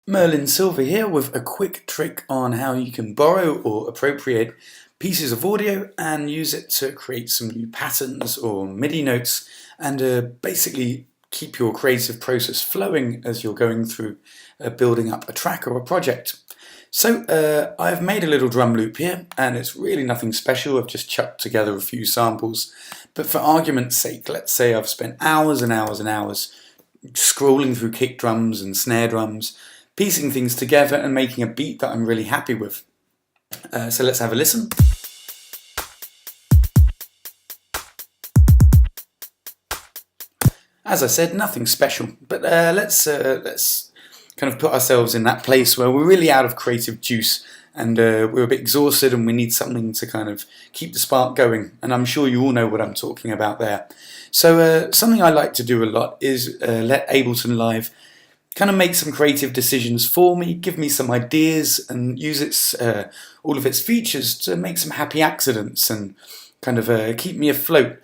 Merlin Silver here with a quick trick on how you can borrow or appropriate pieces of audio and use it to create some new patterns or MIDI notes and basically keep your creative process flowing as you're going through building up a track or a project. So I've made a little drum loop here and it's really nothing special. I've just chucked together a few samples, but for argument's sake, let's say I've spent hours and hours and hours scrolling through kick drums and snare drums, piecing things together and making a beat that I'm really happy with. So let's have a listen. As I said, nothing special, but let's kind of put ourselves in that place where we're really out of creative juice and we're a bit exhausted and we need something to kind of keep the spark going, and I'm sure you all know what I'm talking about there. So something I like to do a lot is let Ableton Live kind of make some creative decisions for me, give me some ideas and use all of its features to make some happy accidents and kind of keep me afloat.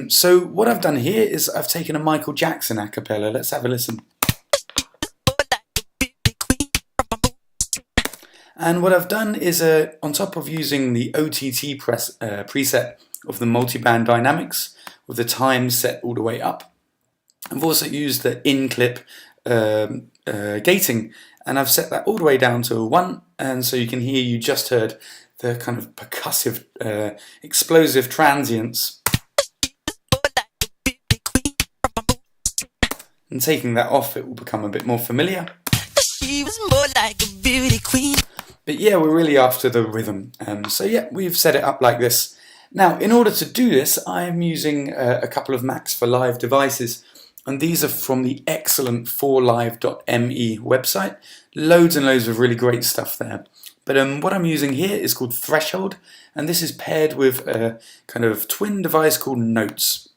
So what I've done here is I've taken a Michael Jackson a cappella. Let's have a listen. And what I've done is on top of using the OTT preset of the multiband dynamics with the time set all the way up, I've also used the in-clip gating, and I've set that all the way down to 1, and so you can hear, you just heard the kind of percussive, explosive transients. And taking that off, it will become a bit more familiar. She was more like a beauty queen. But yeah, we're really after the rhythm. So yeah, we've set it up like this. Now, in order to do this, I'm using a couple of Macs for Live devices. And these are from the excellent 4live.me website. Loads and loads of really great stuff there. But what I'm using here is called Threshold, and this is paired with a kind of twin device called Notes.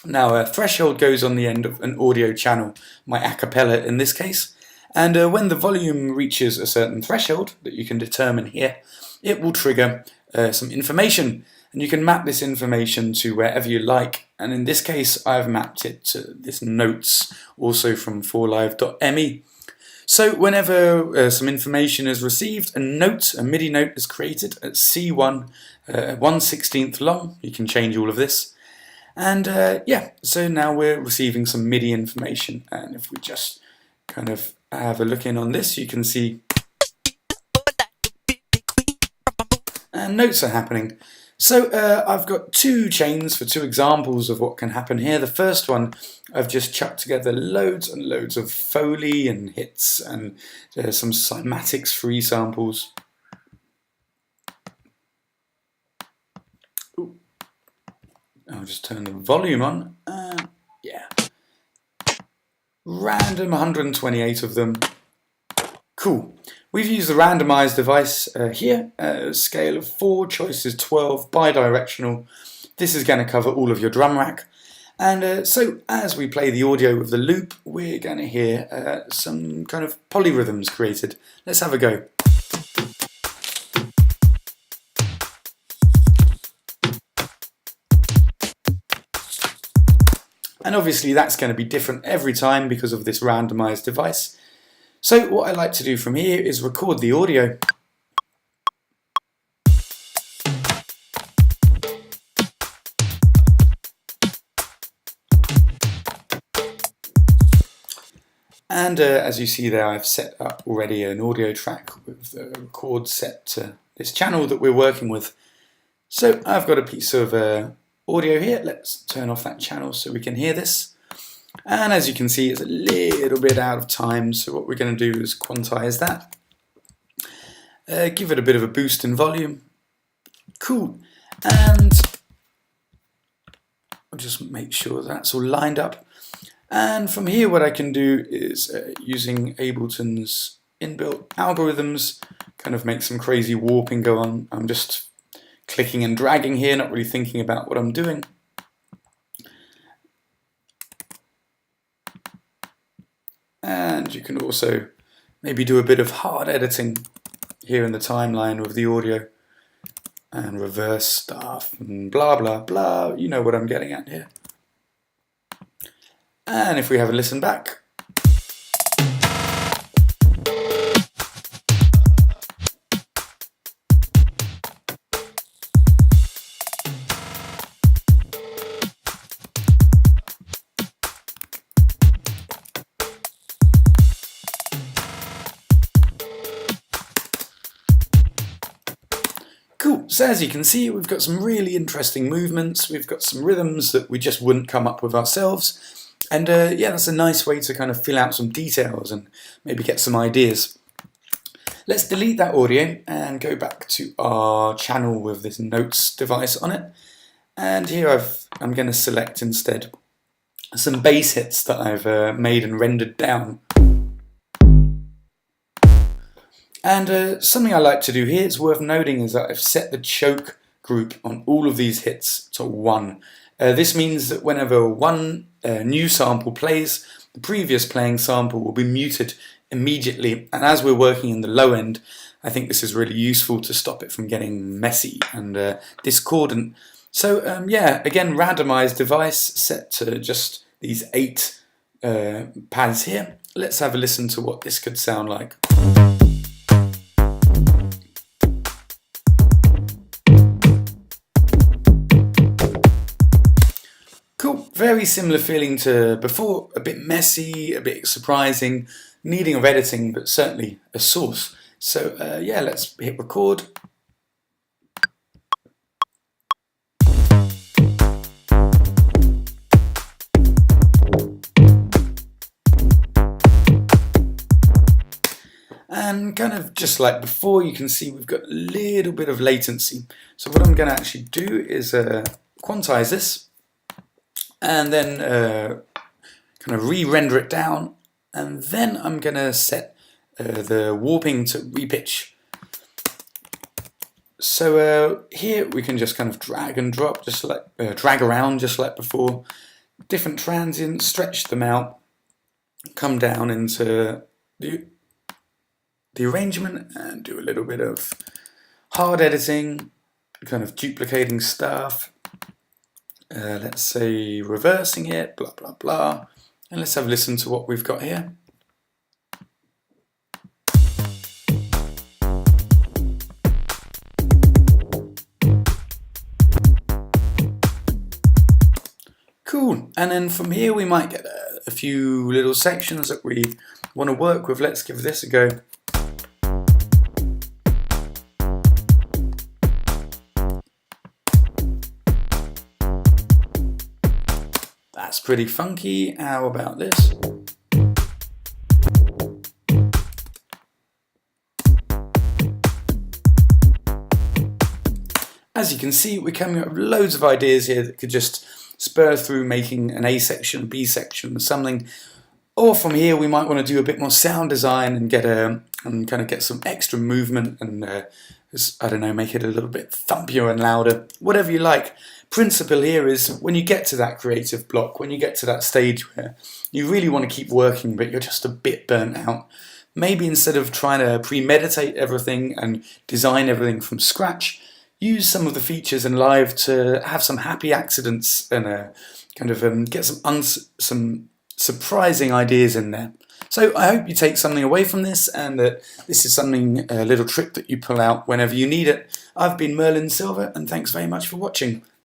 Now, Threshold goes on the end of an audio channel, my a cappella in this case, and when the volume reaches a certain threshold that you can determine here, it will trigger some information. And you can map this information to wherever you like. And in this case, I've mapped it to this Notes, also from 4live.me. So whenever some information is received, a MIDI note is created at C1, 1/16 long. You can change all of this. And yeah, so now we're receiving some MIDI information. And if we just kind of have a look in on this, you can see and notes are happening. So I've got 2 chains for 2 examples of what can happen here. The first one, I've just chucked together loads and loads of Foley and hits and some cymatics free samples. Ooh. I'll just turn the volume on. Yeah. Random 128 of them. Cool. We've used the randomized device here, a scale of 4, choices 12, bidirectional. This is going to cover all of your drum rack. And so as we play the audio of the loop, we're going to hear some kind of polyrhythms created. Let's have a go. And obviously that's going to be different every time because of this randomized device. So what I like to do from here is record the audio. And as you see there, I've set up already an audio track with the record set to this channel that we're working with. So I've got a piece of audio here. Let's turn off that channel so we can hear this. And as you can see, it's a little bit out of time, so what we're going to do is quantize that. Give it a bit of a boost in volume. Cool. And I'll just make sure that's all lined up. And from here, what I can do is, using Ableton's inbuilt algorithms, kind of make some crazy warping go on. I'm just clicking and dragging here, not really thinking about what I'm doing. And you can also maybe do a bit of hard editing here in the timeline with the audio and reverse stuff and blah blah blah. You know what I'm getting at here. And if we have a listen back, So as you can see, we've got some really interesting movements, we've got some rhythms that we just wouldn't come up with ourselves, and yeah, that's a nice way to kind of fill out some details and maybe get some ideas. Let's delete that audio and go back to our channel with this notes device on it, and here I'm going to select instead some bass hits that I've made and rendered down. And something I like to do here, it's worth noting, is that I've set the choke group on all of these hits to 1. This means that whenever one new sample plays, the previous playing sample will be muted immediately, and as we're working in the low end, I think this is really useful to stop it from getting messy and discordant. So yeah, again, randomized device set to just these 8 pads here. Let's have a listen to what this could sound like. Cool, very similar feeling to before, a bit messy, a bit surprising, needing of editing, but certainly a source. So yeah, let's hit record. And kind of just like before, you can see we've got a little bit of latency. So what I'm going to actually do is quantize this, and then kind of re-render it down, and then I'm going to set the warping to repitch. So here we can just kind of drag and drop, just like drag around just like before, different transients, stretch them out, come down into the arrangement and do a little bit of hard editing, kind of duplicating stuff, let's say reversing it, blah blah blah, and let's have a listen to what we've got here. Cool, and then from here we might get a few little sections that we want to work with. Let's give this a go. That's pretty funky. How about this? As you can see, we're coming up with loads of ideas here that could just spur through making an A section, B section, something. Or from here, we might want to do a bit more sound design and kind of get some extra movement and I don't know, make it a little bit thumpier and louder, whatever you like. Principle here is when you get to that creative block, when you get to that stage where you really want to keep working but you're just a bit burnt out, maybe instead of trying to premeditate everything and design everything from scratch, use some of the features in Live to have some happy accidents and kind of get some surprising ideas in there. So I hope you take something away from this, and that this is something, a little trick that you pull out whenever you need it. I've been Merlin Silver, and thanks very much for watching.